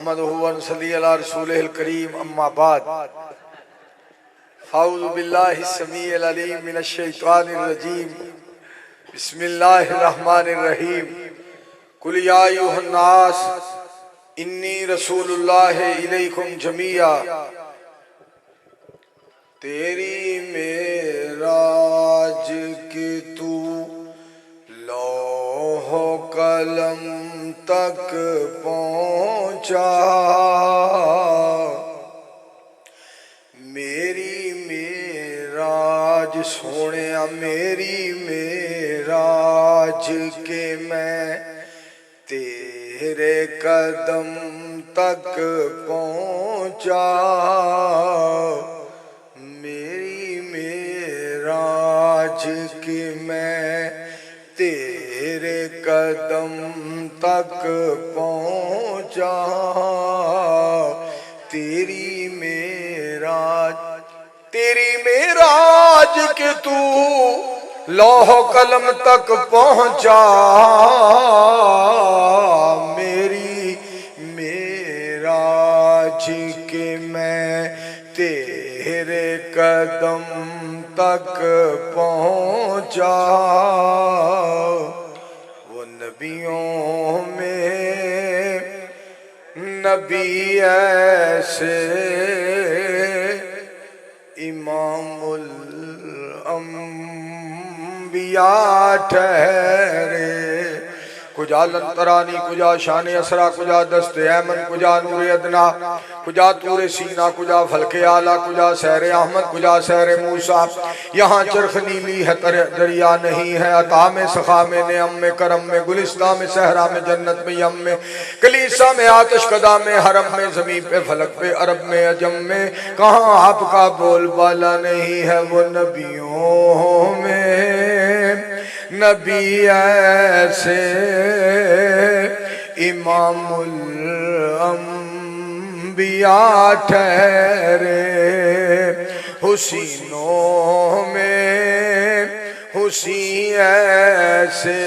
रसूलिल करीम अम्मा बाद औज़ु बिल्लाहि समीइल अलीम मिनश शैतानिर रजीम बिस्मिल्लाहिर रहमानिर रहीम कुल या अय्युहन नास इन्नी रसूलुल्लाहि इलैकुम जमीआ। तेरी मेराज के तू लौह कलम तक पहुँचा, मेरी मेराज सोनिया मेरी मेराज के मैं तेरे कदम तक पहुँचा। मेरी मेराज के मैं तेरे कदम तक पहुँचा। तेरी मेराज के तू लौह कलम तक पहुँचा, मेरी मेराज के मैं तेरे कदम तक पहुँचा। वो नबियों में नबी ऐसे इमामुल अंबिया ठहरे, कुजा लंतरानी कुजा शान असरा कुजा दस्ते ऐमन कुजा नूर अदना कुजा तूरे सीना कुजा फलके आला कुजा सहरे अहमद कुजा सहरे मूसा। यहाँ चरख नीली है दरिया नहीं है, अता में सखा में नेम में करम में गुलिस्ता में सहरा में जन्नत में यम में कलीसा में आतिश कदा में हरम में ज़मीन पे फलक पे अरब में अजम में कहाँ आपका बोलबाला नहीं है। वो नबियों में नबी ऐसे इमामुल अंबिया ठहरे, हुसीनों में हुसी ऐसे,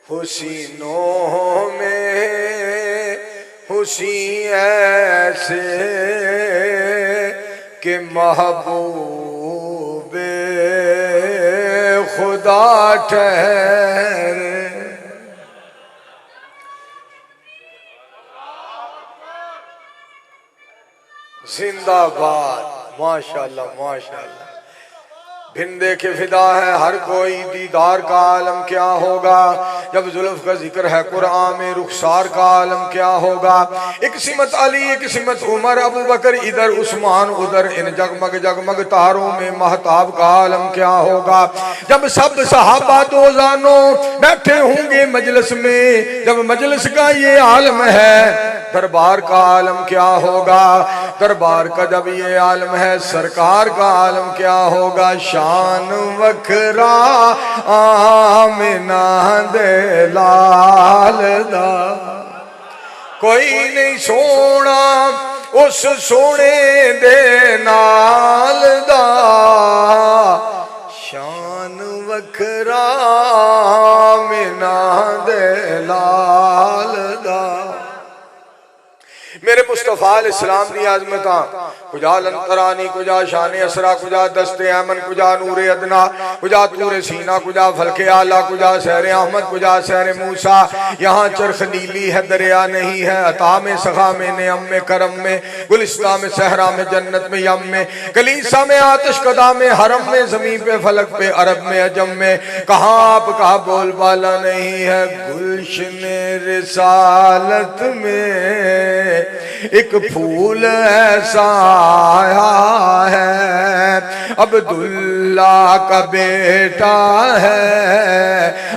हुसीनों में हुसी ऐसे के महबूब खुदा ठहरे। जिंदाबाद माशाल्लाह माशाल्लाह। भिंदे के फिदा है हर कोई, दीदार का आलम क्या होगा जब जुल्फ का जिक्र है कुरान में, रुखसार का आलम क्या होगा। एक सिमत अली एक सिमत उमर अबू बकर इधर उस्मान उधर, इन जगमग जगमग तारों में महताब का आलम क्या होगा जब सब सहाबा दो जानो बैठे होंगे मजलिस में, जब मजलिस का ये आलम है दरबार का आलम क्या होगा। दरबार का जब ये आलम है सरकार का आलम क्या होगा। शान वखरा आमिना दे लाल दा, कोई नहीं सोना उस सोने दे नाल दा। शान वखरा आमिना दे लाल दा। मेरे मुस्तफा इस्लाम दी आजमता कुजा लंतरानी कुजा शान असरा कुजा दस्ते ऐमन कुजा नूर अदना कुजा तूरे सीना कुजा फलके आला कुजा सहरे अहमद कुजा सहरे मूसा। यहाँ चरख नीली है दरिया नहीं है, अता में सखा में नेम में करम में गुलिस्ता में सहरा में जन्नत में यम में कलीसा में आतिश कदा में हरम में ज़मीन पे फलक पे अरब में अजम में कहाँ आपका बोलबाला नहीं है। गुलशन रिसालत में एक फूल ऐसा आया है, अब्दुल्ला का बेटा है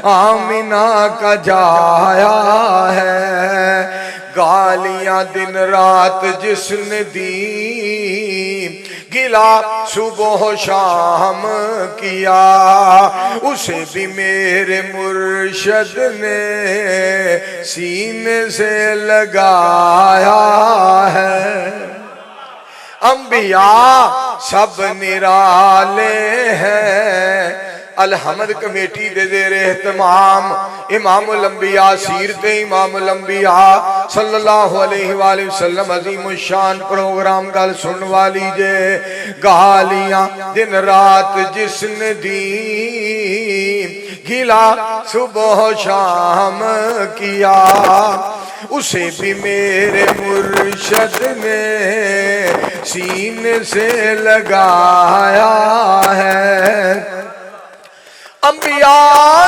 आमिना का जाया है। गालियां दिन रात जिसने दी गिला सुबह शाम किया, उसे भी मेरे मुर्शद ने सीने से लगाया है। अंबिया सब निराले हैं अल हमद कमेटी दे जेरे एहतमाम इमामुल अंबिया सीरत इमामुल अंबिया सल्लल्लाहु अलैहि वसल्लम अजीम शान प्रोग्राम गल सुन वाली जे गालियां दिन रात जिसने दी गिला सुबह शाम किया उसे भी मेरे मुर्शद ने सीने से लगाया है। अंबिया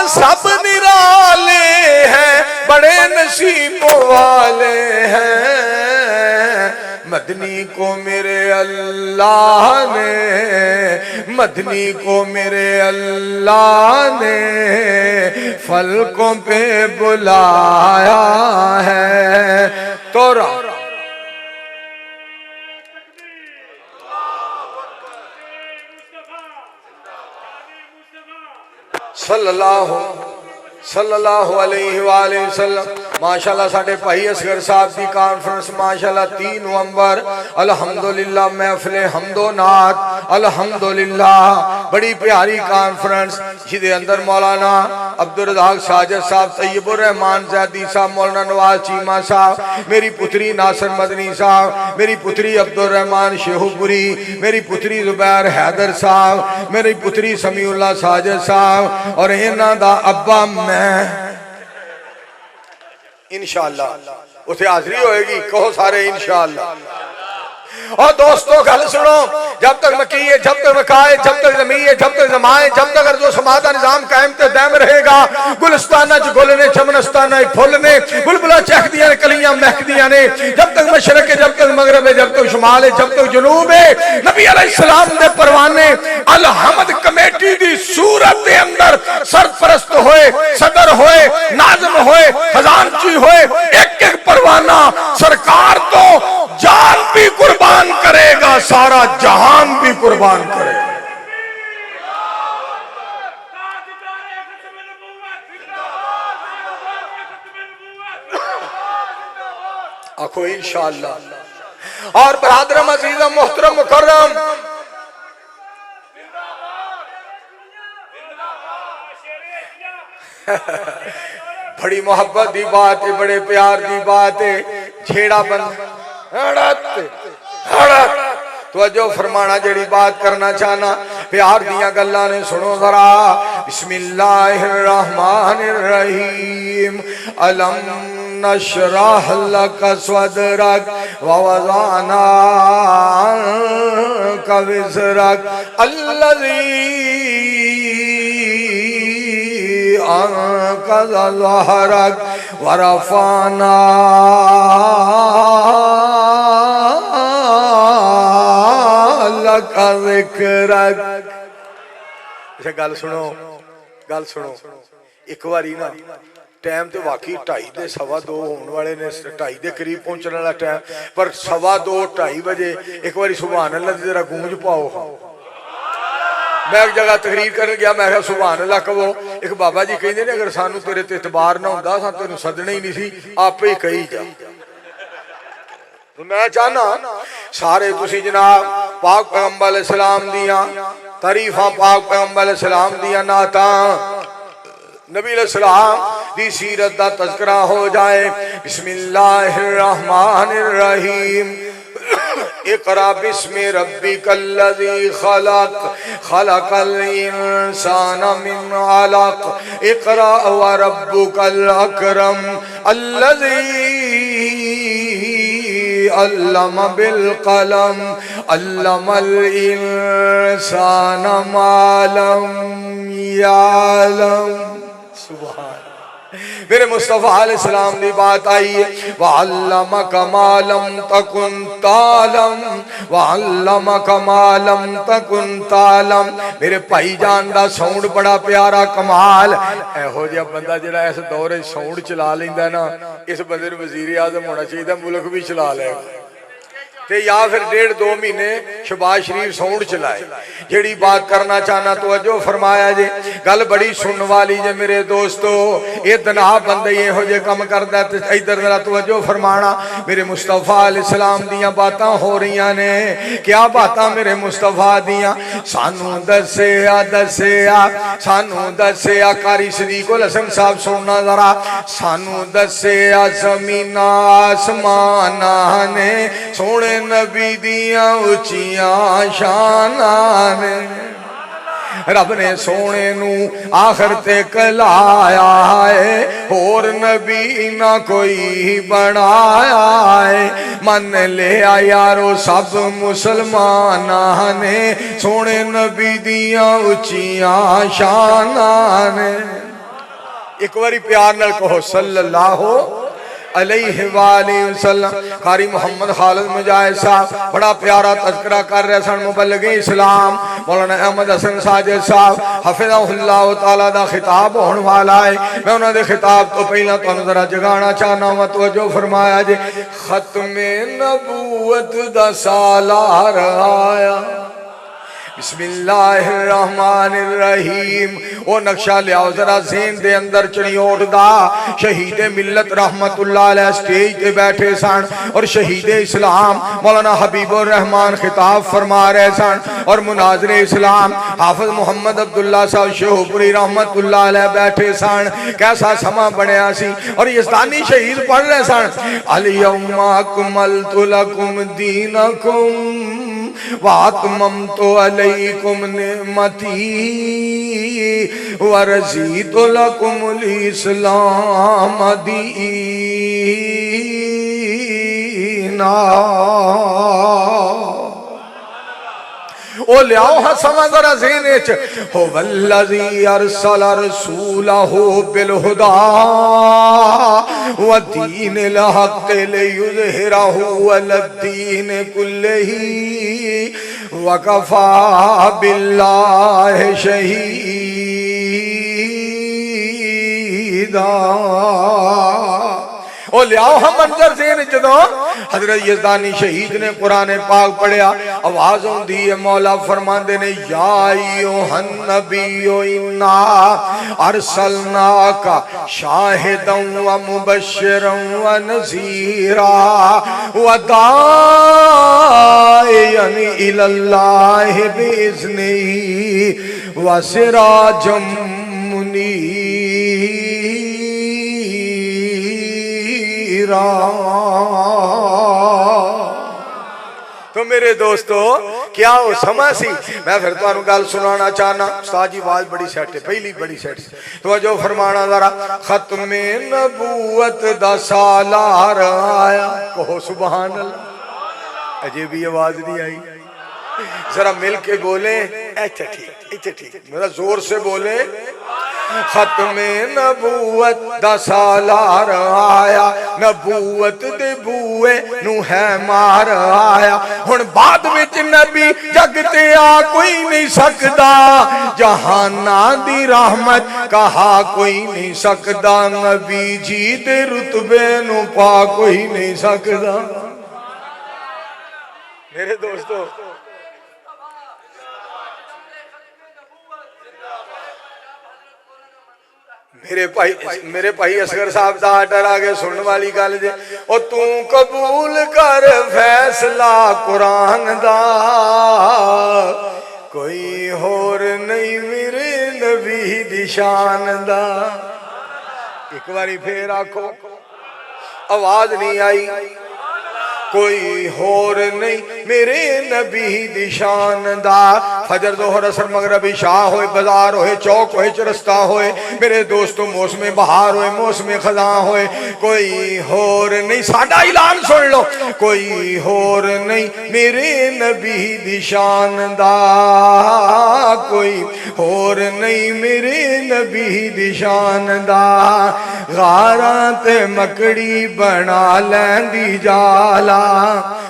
सब निराले हैं बड़े नसीबों वाले हैं मदनी को मेरे अल्लाह ने मदनी को मेरे अल्लाह ने फलकों पे बुलाया है। तोरा सल्लल्लाहु अलैहि वसल्लम माशाअल्लाह साडे भाई असगर साहब की कॉन्फ्रेंस माशाअल्लाह 3 नवंबर अल्हम्दुलिल्लाह महफिले हमदो नात अल्हम्दुलिल्लाह बड़ी प्यारी कॉन्फ्रेंस जिदे अंदर मौलाना अब्दुल रज़ाक साजिद साहब तैयबुर रहमान ज़ैदी साहब मौलाना नवाज चीमा साहब मेरी पुत्री नासिर मदनी साहब मेरी पुत्री अब्दुल रहमान शेहुपुरी मेरी पुत्री जुबैर हैदर साहब मेरी पुत्री समीउल्लाह साजिद साहब और इन्हां दा अब्बा मैं इंशाअल्लाह उसे हाजिरी होएगी कहो सारे इंशाअल्लाह। और दोस्तों गल सुनो जब तक मकीए जब तक मकाए जब तक जमीए जब तक जमाए जब तक जो समादा निजाम कायम ते दायम रहेगा गुलिस्ताना च गुल ने चमनस्ताना फुल ने बुलबुला चहकदियां कलियां महकदियां ने जब तक मशरक है जब तक मगरब है जब तक शुमाल है जब तक जुनूब है। नबी अलैहिस्सलाम दे परवाने अल हमद कमेटी दी सूरत दे अंदर सरपरस्त होए सदर होए नाज़िम होए खजानची होए एक एक परवाना सरकार तो जान भी कुर्बान करेगा सारा जहान भी कुर्बान करेगा। आखो इंशाअल्लाह। और बरादरम अजीज़म मोहतरम मुकर्रम बड़ी मोहब्बत की बात है बड़े प्यार की बात है छेड़ा बंद तो जो फरमाना जड़ी बात करना चाहना प्यार दिया गल्लां ने सुनो जरा। बिस्मिल्लाहिर्रहमानिर्रहीम अलम नशरह लक सदरक व वज़अना अन्का विज़रक अल्लज़ी अंक़ज़ ज़हरक व रफ़अना लक ज़िक्रक। गल सुनो एक बारी ना टाइम तो वाकई 2:30 ते 2:15 होने वाले ने 2:30 के करीब पहुंचने वाला टाइम पर 2:15 2:30 बजे एक बारी सुभान अल्लाह दी जरा गूंज पाओ। मैं एक जगह तकरीर कर गया मैं कहा सुभान अल्लाह कहो एक बाबा जी कहते ने अगर सानू तेरे ते इतबार ना होंदा सा तेनू सदना ही नहीं सी आपे ही कही जा। मैं चाहना सारे तुसी जनाब पाक पैगंबर अलैहिस्सलाम दियां तारीफां पाक पैगंबर अलैहिस्सलाम दियां नातां नबी अलैहिस्सलाम दी सीरत दा तज़किरा हो जाए। बिस्मिल्लाहिर्रहमानिर्रहीम इक़रा बिस्मि रब्बिकल्लज़ी खलक़ खलक़ल इंसाना मिन अलक़ इक़रा व रब्बुकल अकरम अल्लज़ी अल्लम बिल कलम अल्लमल इंसाना मा लम यालम। सुभान मेरे मुस्तफा अलैहिस्सलाम की बात आई है वअल्लमका मा लम तकुन तालम वअल्लमका मा लम तकुन तालम। मेरे भाईजान दा साउंड बड़ा प्यारा कमाल एहो जिहा बंदा जिहड़ा इस दौर में साउंड चला लैंदा ना इस बंदे नूं वजीर आज़म होना चाहिए मुल्क भी चला लेगा। ते या फिर 1.5-2 महीने शहबाज शरीफ साउंड चलाए। जेड़ी बात करना चाहना तो अजो फरमाया जे गल बड़ी सुनने वाली जे मेरे दोस्तों, ये दना बंदे इहो जे कम करदा ते इधर जरा तो अजो फरमाना। मेरे मुस्तफा अलैहिस्सलाम दियां बातां हो रही ने, क्या बातां मेरे मुस्तफा दियां। सानू दस्सिया दस्सिया सानू दस्सिया कारी सदीकुल हसन साहब सुनना जरा। सानू दस्सिया ज़मीना आसमाना ने सोने नबी दियां उचियां शानां ने। रब ने सोने नू आखिर ते कलाया है, होर नबी ना कोई बनाया है। मन लिया यारो सब मुसलमाना ने सोने नबी दियां उचियां शानां ने। एक बारी प्यार नाल कहो सल्लल्लाहु अलैहि वसल्लम। कारी मोहम्मद खालिद मुजाहिद साहब बड़ा प्यारा तज़किरा कर रहे सन मुबल्लिगे इस्लाम मौलाना अहमद हसन साजिद साहब हफिज़हुल्लाह तआला दा खिताब होने वाला है। मैं उन्होंने खिताब तो पहला तुहानू जरा जगाना चाहना वा। तवज्जो फरमाया जे खत्मे नबूवत दा सालार आया। बिस्मिल्लाहिर्रहमानिर्रहीम। ओ नक्शा लियाओ जरा ज़हन दे अंदर चढ़ियोट दा। शहीद मिल्लत रहमतुल्लाह अलैह स्टेज पे बैठे सन और शहीद इस्लाम मौलाना हबीबुर रहमान खिताब फरमा रहे सन और मुनाज़िर इस्लाम हाफिज मोहम्मद अब्दुल्ला साहब शेखपुरी रहमतुल्लाह अलैह बैठे सन। कैसा समा बनया सी और यज़दानी शहीद पढ़ रहे सन अल यौमा अकमलतु लकुम दीनकुम वातममतु अलैकुम निअमती वरज़ीतु लकुमुल इस्लाम दीना। ओ लियाओ हाँ समा जरा ज़हन च। हो वल्लज़ी अरसल रसूलहु बिल हुदा व दीनिल हक़्क़ लियुज़हिरहु अलद्दीन कुल्लिही व कफ़ा बिल्लाहि शहीदा। ओ लियाओ हम मंजर ज़हन जदों हजरत यज़दानी शहीद ने कुरान पाक पढ़िया, आवाज आउंदी है मौला फरमांदे ने या अय्युहन नबिय्यु इन्ना अरसलनाका शाहिदन व मुबश्शिरन व नज़ीरा व दाइयन इलल्लाहि बिइज़्निही व सिराजम मुनीरा। तो मेरे दोस्तों क्या हो समा सी। मैं फिर तुहानू गल सुनाना चाहना। उस्ताद जी आवाज बड़ी सेट है, पहली बड़ी सेट तो जो फरमाना जरा खत्मे नबूवत दा सालार आया। कहो सुभान अल्लाह। अजे भी आवाज नहीं आई, जरा मिल के बोले। अच्छा ठीक, अच्छा ठीक, मेरा जोर से बोले। खत्मे नबूवत दा सालार आया, नबूवत दे बूए नू है मार आया। हुण बाद विच नबी जग ते आ कोई नहीं सकदा, जहाना दी रहमत कहा कोई नहीं सकदा। नबी जी दे रुतबे नू पा कोई नहीं सकदा। मेरे दोस्तों मेरे भाई असगर साहब का आर्डर आ गया सुनने वाली गल जे। ओ तू कबूल कर फैसला कुरान दा, कोई होर नहीं मेरे नबी दी शान दा। एक बारी फिर आखो, आवाज नहीं आई। कोई होर नहीं मेरे नबी दी शान दा। फजर जोहर असर मगरब इशा होए, बाजार होए, चौक होए, चरस्ता होए, मेरे दोस्तों मौसम बहार होए, मौसम खजा होए, कोई होर नहीं। साडा ऐलान सुन लो, कोई होर नहीं मेरे नबी दी शान दा, कोई होर नहीं मेरे नबी दी शान दा। गारां ते मकड़ी बना लैंदी जाला,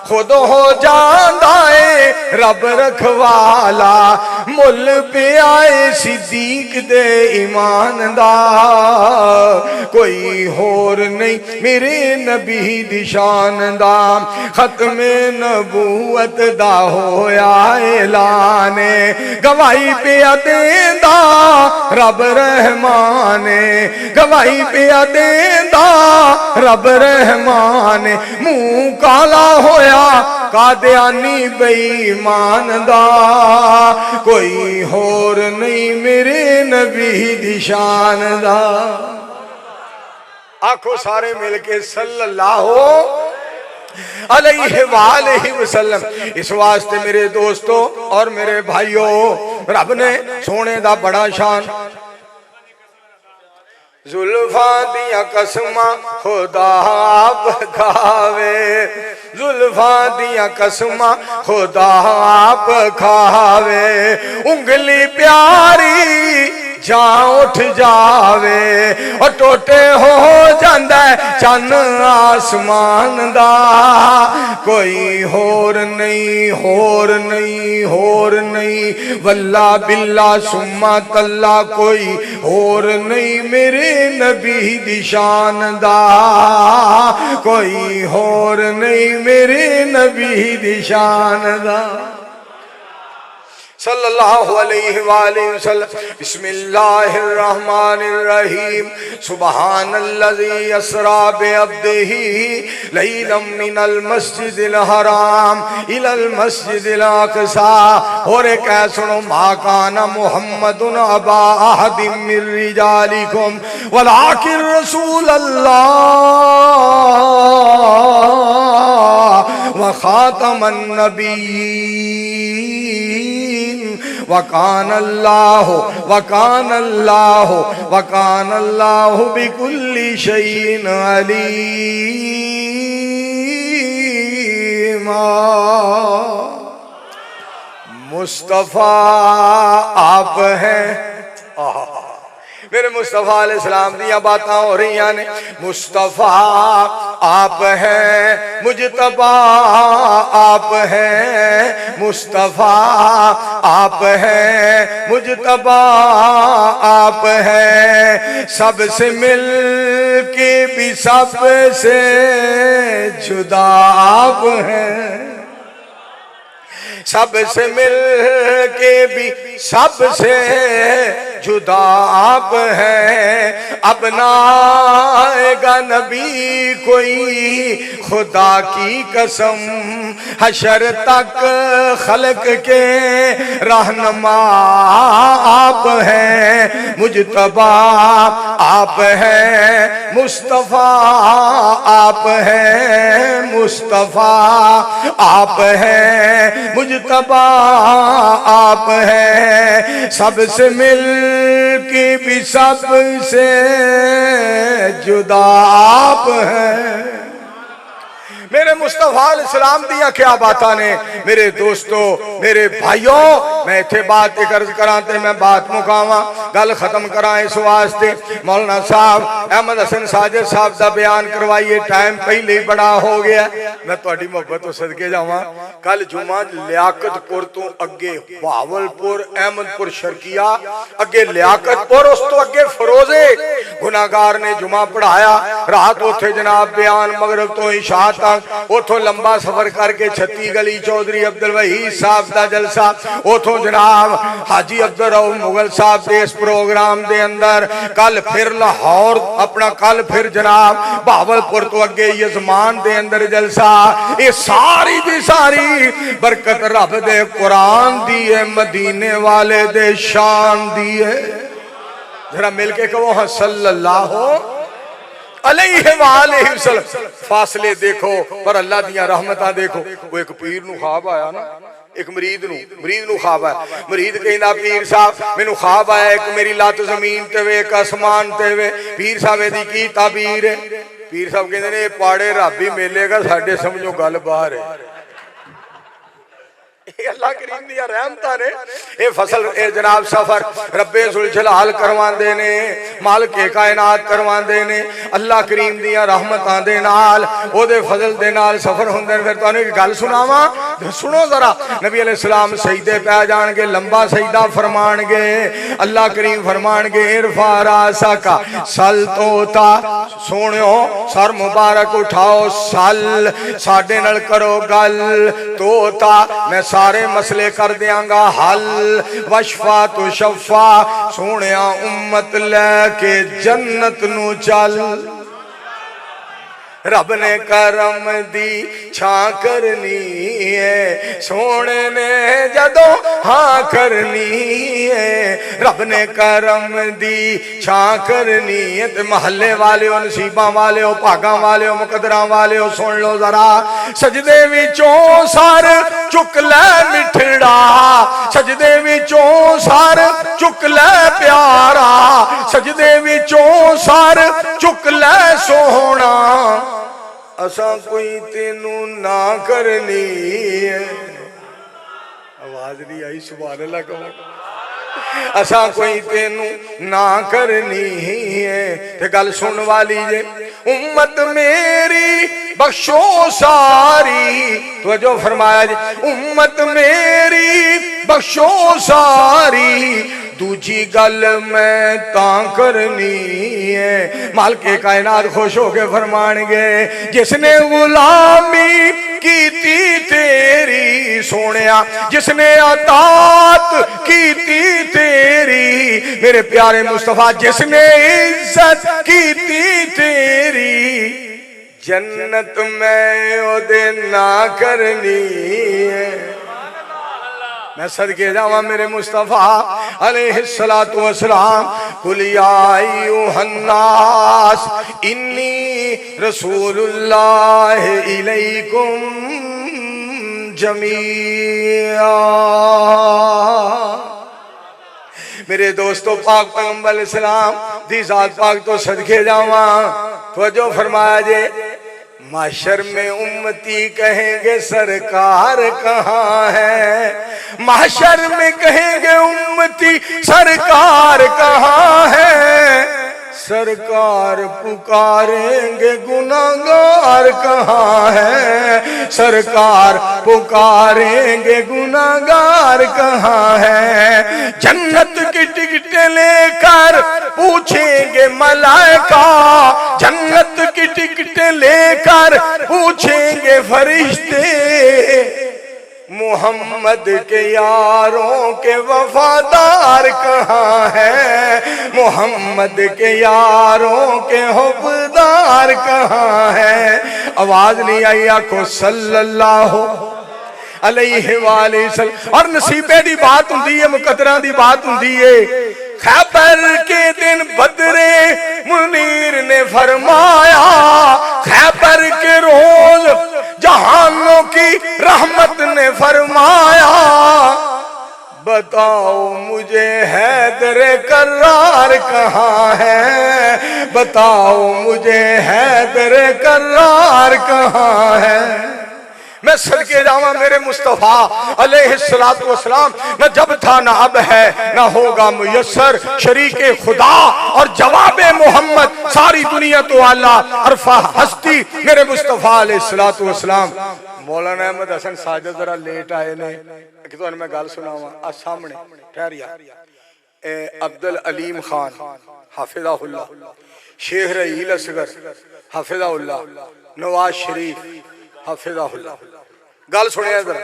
खुद हो जा दाए रब रखवाला मुल पे आए सिद्दीक दे ईमान दा कोई होर नहीं मेरे नबी दी शान दा खत्मे नबूवत दा होया ऐलान गवाही पे देंदा रब रहमान गवाही पे देंदा रब रहमान मुंह काला होया कादियानी बेईमान दा कोई होर नहीं मेरे नबी दी शान दा। आखो सारे मिलके सल्लल्लाहु अलैहि वालैहि वसल्लम। इस वास्ते मेरे दोस्तों और मेरे भाइयों रब ने सोने दा बड़ा शान जुल्फा दिया कसमा खुदा आप खावे जुल्फा दिया कसमा खुदा आप खावे उंगली प्यारी जा उठ जावे और टोटे हो जांदा चन आसमान दा कोई होर नहीं होर नहीं होर नहीं वल्ला बिल्ला सुम्मा तल्ला कोई होर नहीं मेरे नबी दी शान दा कोई होर नहीं मेरे नबी दी शान दा सल्लल्लाहु अलैहि वसल्लम। बिस्मिल्लाहिर रहमानिर रहीम सुब्हानल्लज़ी अस्रा बिअब्दिही लैलम मिनल मस्जिदिल हराम इलल मस्जिदिल अक़सा। और कह सुनो मा काना मुहम्मदुन अबा अहदिम मिर रिजालिकुम वलाकिन रसूलल्लाह व खातमन नबिय्यीन वकान अल्लाहु बिकुल्ली शैइन अलीमा। मुस्तफ़ा आप हैं मेरे मुस्तफ़ा अलैहिस्सलाम दियां बातां हो रही ने। मुस्तफ़ा आप हैं मुजतबा आप हैं मुस्तफ़ा आप हैं मुजतबा आप हैं सबसे मिल के भी सबसे जुदा आप हैं सबसे मिल के भी सबसे जुदा आप हैं। अब ना आएगा नबी कोई खुदा की कसम हशर तक खल्क के रहनुमा आप हैं मुजतबा आप हैं मुस्तफ़ा आप हैं मुस्तफ़ा आप हैं मुजतबा आप हैं सबसे मिल के भी सबसे जुदा आप हैं। मेरे मुस्तफा अलैहिस्सलाम दिया क्या बातां ने मेरे दोस्तों मेरे भाइयों। मैं इत्थे बात अर्ज करा ते मैं बात मुकावा गल खत्म करा इस वास्ते मौलाना साहब अहमद हसन साजिद साहब का बयान करवाइए टाइम पहले ही बड़ा हो गया। मैं तुहाडी मोहब्बत तो सदके जावां कल जुमा लियाकतपुर तो अगे बहावलपुर अहमदपुर शर्किया अगे लियाकतपुर उस तो अगे फरोजे गुनाहगार ने जुमा पढ़ाया रात उथे जनाब बयान मगरब तो इशा तक उथों लंबा सफर करके 36 गली चौधरी अब्दुल वहीद साहब का जलसा उथों जनाब हाजी अब्दुल रऊफ मुगल साहब के इस प्रोग्राम दे अंदर कल फिर लाहौर अपना कल फिर जनाब बहावलपुर तो अगे यजमान दे अंदर जलसा। ये सारी दी सारी बरकत रब दे कुरान दी है मदीने वाले दे शान दी है। जरा मिलके कहो हाँ सल्लल्लाहु अलैहि वसल्लम। फासले देखो पर अल्लाह दियां रहमतां देखो। वो एक पीर नूं ख्वाब आया ना एक मरीद नूं ख्वाब आया। मरीद कहंदा पीर साहब मैनू ख्वाब आया एक मेरी लत जमीन ते वे एक आसमान ते वे। पीर साहब दी की ताबीर है। पीर साहब कहंदे ने पाड़े रब ही मिलेगा साडे समझो गल बाहर है। अल्लाह करीम दी रहमतां ने ये फसल ए जनाब सफर रब्बे जुल जलाल करवांदे ने, मालिक कायनात करवांदे ने। अल्लाह करीम दी रहमतां दे नाल ओदे फजल दे नाल सफर हुंदे ने। फिर तुहानू एक गल सुनावां, सुनो जरा। नबी अलैहि सलाम सजदे पै जाणगे, लंबा सजदा फरमाणगे। अल्लाह करीम फरमाणगे इरफा रासका सल तोता, सोनियो सर मुबारक उठाओ, सल साडे नाल करो गल, तोता मैं सारे मसले कर दियांगा हल, वशफा तो शफा सोने उम्मत लैके जन्नत नू चल। रब ने करम दी छां करनी है, सोने ने जदों हाँ करनी है। रब ने करम दी छां करनी है। ते महल्ले वाले हो, नसीबा वाले हो, भागा वाले हो, मुकदरा वाले हो, सुन लो जरा। सजदे विचों सर चुक लै मिठड़ा, सजदे विचों सर चुक लै प्यारा, सजदे विचों सर चुक लै सोहना, असा कोई तेनू ना करनी है। आवाज नहीं आई, सुभान अल्लाह कहो। असा कोई तेनू ना करनी है। ते गल सुन वाली जे, उम्मत मेरी बख्शो सारी, तो जो फरमाया जी उम्मत मेरी बख्शो सारी, दूजी गल मैं तां करनी है। मालिक कायनात खुश होके फरमाणगे जिसने गुलामी कीती तेरी, सोनिया जिसने अतात कीती तेरी, मेरे प्यारे मुस्तफा जिसने इज्जत कीती तेरी, जन्नत में ओदे ना करनी है। मैं सदके जावा मेरे मुस्तफा अलैहिस्सलातु वस्सलाम, कुल या अय्युहन्नास इन्नी रसूलुल्लाह इलैकुम जमीआ। मेरे दोस्तों पाक पैगंबर अलैहिस्सलाम दी जात पाक तो सदके जावा। तो जो फरमाया जे माशर में उम्मती कहेंगे सरकार कहाँ है, माशर में कहेंगे उम्मती सरकार कहाँ है, सरकार पुकारेंगे गुनाहगार कहाँ है, सरकार पुकारेंगे गुनाहगार कहाँ है। जन्नत की टिकटें लेकर पूछेंगे मलाइका, जन्नत की टिकटें लेकर पूछेंगे फरिश्ते, मोहम्मद के यारों के वफादार कहाँ है, मोहम्मद के यारों के हुब्बदार कहाँ है। आवाज नहीं आई, आखो सल्लल्लाहु अलैहि वसल्लम। और नसीबे दी बात हुंदी है, मुकद्दरा दी बात हुंदी है। खैबर के दिन बदरे मुनीर ने फरमाया, खैबर के रोज जहानों की रहमत ने फरमाया, बताओ मुझे हैदर कर्रार कहाँ है, बताओ मुझे हैदर कर्रार कहाँ है। मैं सदके जावा मेरे मुस्तफा अलैहिस्सलातु वस्सलाम, न जब था न अब है न होगा मुयस्सर, शरीके खुदा और जवाबे मोहम्मद, सारी दुनिया तो आला अरफा हस्ती मेरे मुस्तफा अलैहिस्सलातु वस्सलाम। मौलाना अहमद हसन साजद जरा लेट आए ने, कि तो मैं गल सुनावा। आ सामने ठहरिया अब्दुल अलीम खान हाफिज़हुल्लाह, शेख रहील असगर हाफिज़हुल्लाह, नवाज शरीफ हाफिज़हुल्लाह। गल सुनिया जरा।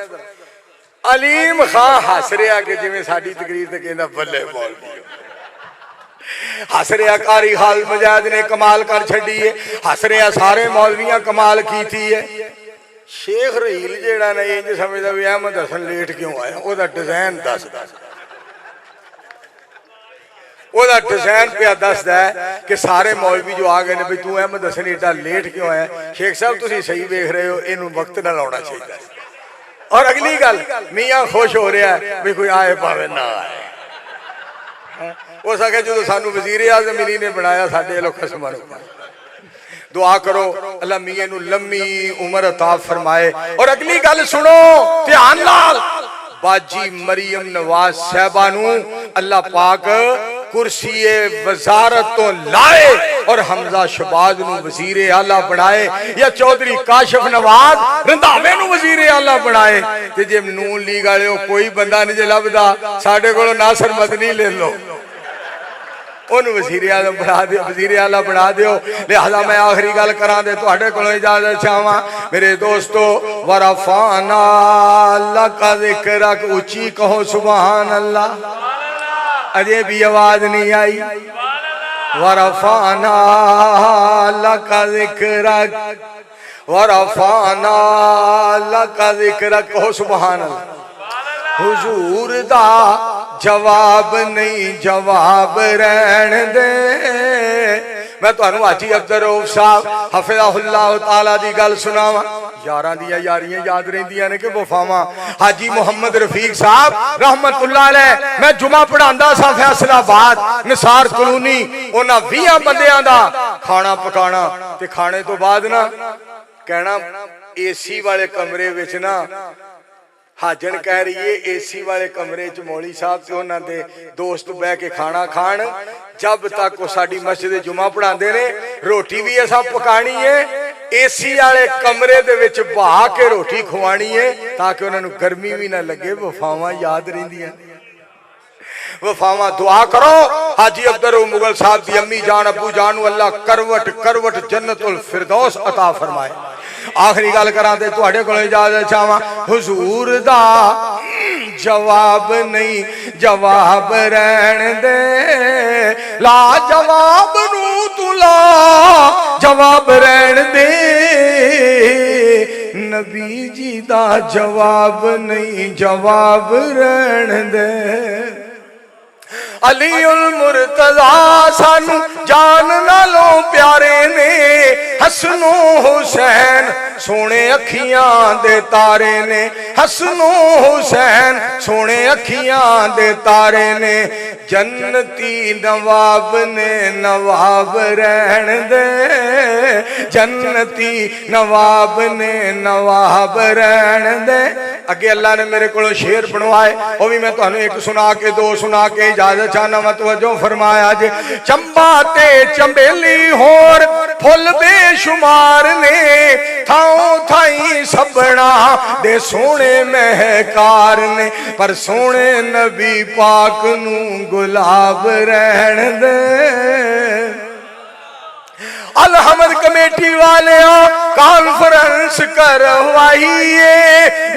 अलीम खान हस रहा कि जिवें साडी तकरीर ते कहंदा बल्ले मौलवी, हस रहा कारी खाल मजाद ने कमाल कर छड़ी है, हस रहा सारे मौलवियां कमाल की थी है। शेख रहील जेड़ा ने इंज समझदा भी अहमद हसन लेट क्यों आया, ओदा डिजाइन दस ओदा डिजाइन पे दसदा है कि सारे मौलवी जो आ गए ने भी तू अहमद हसन एडा लेट क्यों आया। शेख साहब तुसीं सही वेख रहे हो, इनू वक्त ना लाउणा चाहिए। और अगली गल, मियाँ खुश हो रहा है भी कोई आए भावे ना आए। हो सके जो सानू वजीर आज़म इन्हीं ने बनाया, साडे लोग कसम दुआ करो अल्लाह मियाँ नू लम्मी उम्र अता फरमाए। और अगली गल सुनो ध्यान नाल, बाजी मरियम नवाज साहबा नू अल्लाह पाक कुर्सी वजारत तो लाए और हमजा शहबाज नू वजीर आला बनाए, या चौधरी काशिफ नवाज रंधावे नू वजीर आला बनाए। ते जे नून लीग वाले कोई बंदा नहीं जे लभदा, साडे कोलों नासर मदनी ले लो, वजीर आला बना दो, वजीर आला बना दो। लिहाजा मैं आखिरी गल करा दे तुहाडे कोलों इजाजत चाहवां मेरे दोस्तों, वरफाना लका ज़िक्रक, ऊंची कहो सुभान अल्लाह। अजे भी आवाज नहीं आई। वरफाना लका ज़िक्रक, वरफाना लका ज़िक्रक, कहो सुभान अल्लाह। हुजूर दा जवाब नहीं, जवाब रहन दे। मैं तुहानू हाजी अब्दुल रऊफ साहब हफिज़हुल्लाह ताला दी गल सुनावा। यारां दियां यारियां याद रहिंदियां ने कि वफावां। हाजी मोहम्मद रफीक साहब रहमतुल्लाह अलैह, मैं जुमा पढ़ांदा सा फैसलाबाद निसार कलोनी, उन्हां 20 बंदियां दा खाना पकाना ते खाने तो बाद ना कहना एसी वाले कमरे विच ना, हाजन कह रही है एसी वाले कमरे च मौली साहब ते उन्हां दे दोस्त बह के खाना खाण। जब तक वो साडी मस्जिद जुमा पढ़ाते ने, रोटी भी असा पकानी है, एसी वाले कमरे दे विच बहा के रोटी खवानी है ताकि उन्हां नू गर्मी भी ना लगे। वफावां याद रहिंदियां, वफावां। दुआ करो हाजी अब्दुल मुगल साहब दी अम्मी जान अबू जान अल्लाह करवट करवट जन्नतुल फिरदौस अता फरमाए। आखिरी गल करा ते तुहाडे कोलों इजाजत चाहवां, हुजूर दा जवाब नहीं, जवाब रहन दे। ला जवाब नू तू ला जवाब रहन दे। नबी जी दा जवाब नहीं, जवाब रहन दे। अली उल मुर्तजा सानू जान नालों प्यारे ने, हसनो हुसैन सोने अखियां दे तारे ने, हसनो हुसैन सोने अखियां दे तारे ने। जन्नती नवाब ने नवाब रहन दे, जन्नती नवाब ने नवाब रहन दे। अगे अल्लाह ने मेरे को शेर बनवाए, वो भी मैं तुहानू एक सुना के दो सुना के इजाजत चाहना। मैं तवज्जो फरमाया जे, चंबा ते चंबेली होर फुल बेशुमार ने, थाओ थाई सबना दे सोने महकार ने, पर सोने नबी पाक नू गुलाब रहन दे। अलहमद कमेटी वाले कॉन्फ्रेंस करवाइए,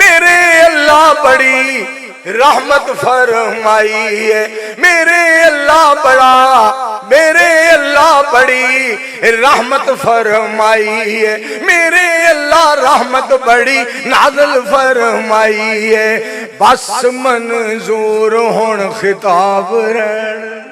मेरे अल्लाह बड़ी रहमत फरमाई है, मेरे अल्लाह बड़ा, मेरे अल्लाह बड़ी रहमत फरमाई है, मेरे अल्लाह रहमत बड़ी नाज़िल फरमाई है। बस मंजूर हुण खिताब रहन